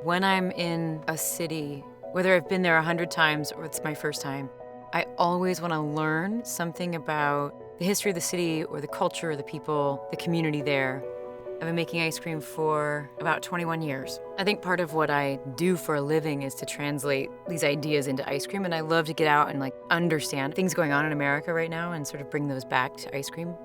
When I'm in a city, whether I've been there 100 times or it's my first time, I always want to learn something about the history of the city or the culture, the people, the community there. I've been making ice cream for about 21 years. I think part of what I do for a living is to translate these ideas into ice cream, and I love to get out and understand things going on in America right now and sort of bring those back to ice cream.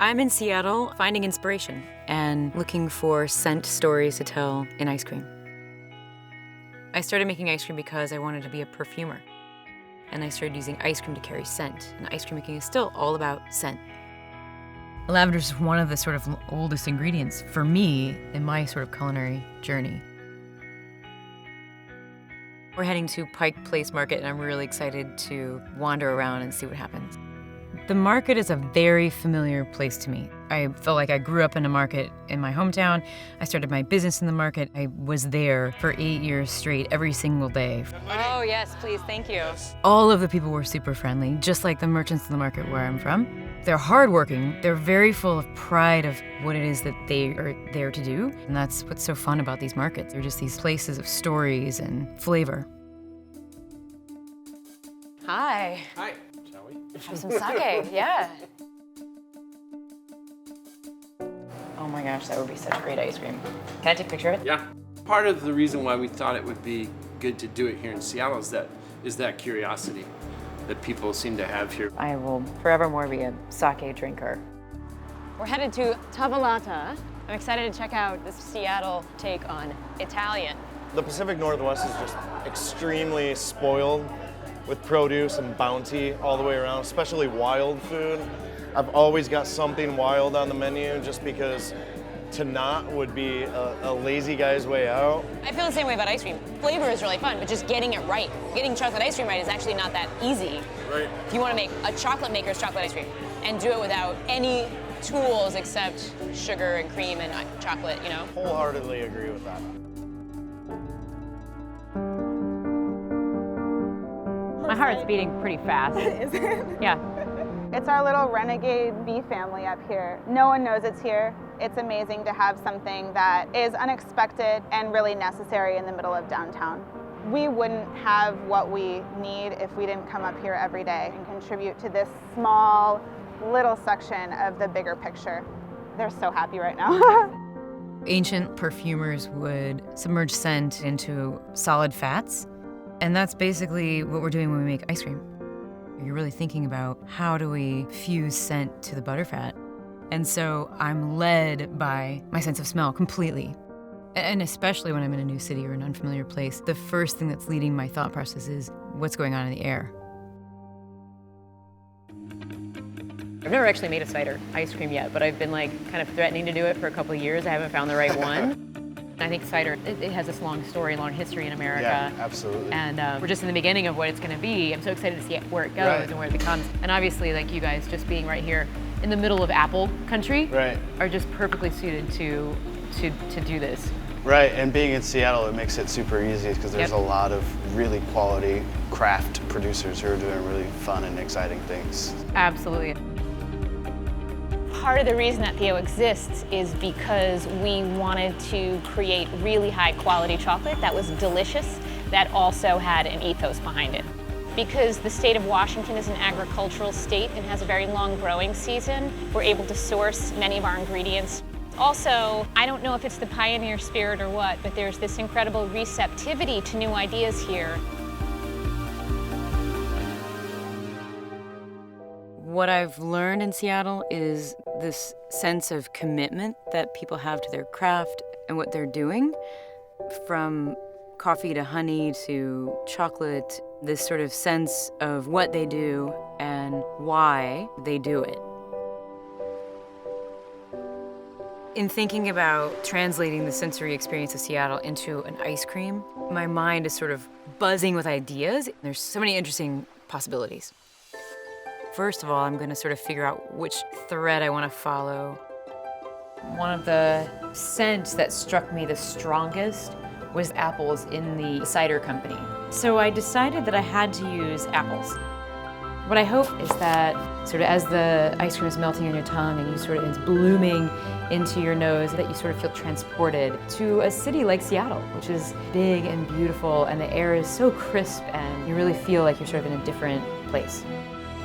I'm in Seattle finding inspiration and looking for scent stories to tell in ice cream. I started making ice cream because I wanted to be a perfumer. And I started using ice cream to carry scent. And ice cream making is still all about scent. Lavender is one of the sort of oldest ingredients for me in my sort of culinary journey. We're heading to Pike Place Market, and I'm really excited to wander around and see what happens. The market is a very familiar place to me. I felt like I grew up in a market in my hometown. I started my business in the market. I was there for 8 years straight, every single day. Oh, yes, please, thank you. All of the people were super friendly, just like the merchants in the market where I'm from. They're hardworking. They're very full of pride of what it is that they are there to do. And that's what's so fun about these markets. They're just these places of stories and flavor. Hi. Hi. Shall we? Have some sake, yeah. Oh my gosh, that would be such great ice cream. Can I take a picture of it? Yeah. Part of the reason why we thought it would be good to do it here in Seattle is that curiosity that people seem to have here. I will forevermore be a sake drinker. We're headed to Tavolata. I'm excited to check out this Seattle take on Italian. The Pacific Northwest is just extremely spoiled with produce and bounty all the way around, especially wild food. I've always got something wild on the menu just because to not would be a lazy guy's way out. I feel the same way about ice cream. Flavor is really fun, but just getting it right. Getting chocolate ice cream right is actually not that easy. Right. If you want to make a chocolate maker's chocolate ice cream and do it without any tools except sugar and cream and chocolate, you know? Wholeheartedly agree with that. My heart's beating pretty fast. Is it? Yeah. It's our little renegade bee family up here. No one knows it's here. It's amazing to have something that is unexpected and really necessary in the middle of downtown. We wouldn't have what we need if we didn't come up here every day and contribute to this small little section of the bigger picture. They're so happy right now. Ancient perfumers would submerge scent into solid fats. And that's basically what we're doing when we make ice cream. You're really thinking about how do we fuse scent to the butterfat. And so I'm led by my sense of smell completely. And especially when I'm in a new city or an unfamiliar place, the first thing that's leading my thought process is what's going on in the air. I've never actually made a cider ice cream yet, but I've been kind of threatening to do it for a couple of years. I haven't found the right one. I think cider, it has this long story, long history in America. Yeah, absolutely. And we're just in the beginning of what it's going to be. I'm so excited to see where it goes and where it becomes. And obviously, like you guys just being right here in the middle of apple country are just perfectly suited to do this. Right, and being in Seattle, it makes it super easy because there's a lot of really quality craft producers who are doing really fun and exciting things. Absolutely. Part of the reason that Theo exists is because we wanted to create really high quality chocolate that was delicious, that also had an ethos behind it. Because the state of Washington is an agricultural state and has a very long growing season, we're able to source many of our ingredients. Also, I don't know if it's the pioneer spirit or what, but there's this incredible receptivity to new ideas here. What I've learned in Seattle is this sense of commitment that people have to their craft and what they're doing. From coffee to honey to chocolate, this sort of sense of what they do and why they do it. In thinking about translating the sensory experience of Seattle into an ice cream, my mind is sort of buzzing with ideas. There's so many interesting possibilities. First of all, I'm going to sort of figure out which thread I want to follow. One of the scents that struck me the strongest was apples in the cider company. So I decided that I had to use apples. What I hope is that sort of as the ice cream is melting on your tongue and you sort of it's blooming into your nose, that you sort of feel transported to a city like Seattle, which is big and beautiful, and the air is so crisp, and you really feel like you're sort of in a different place.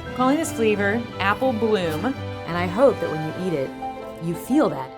I'm calling this flavor Apple Bloom, and I hope that when you eat it, you feel that.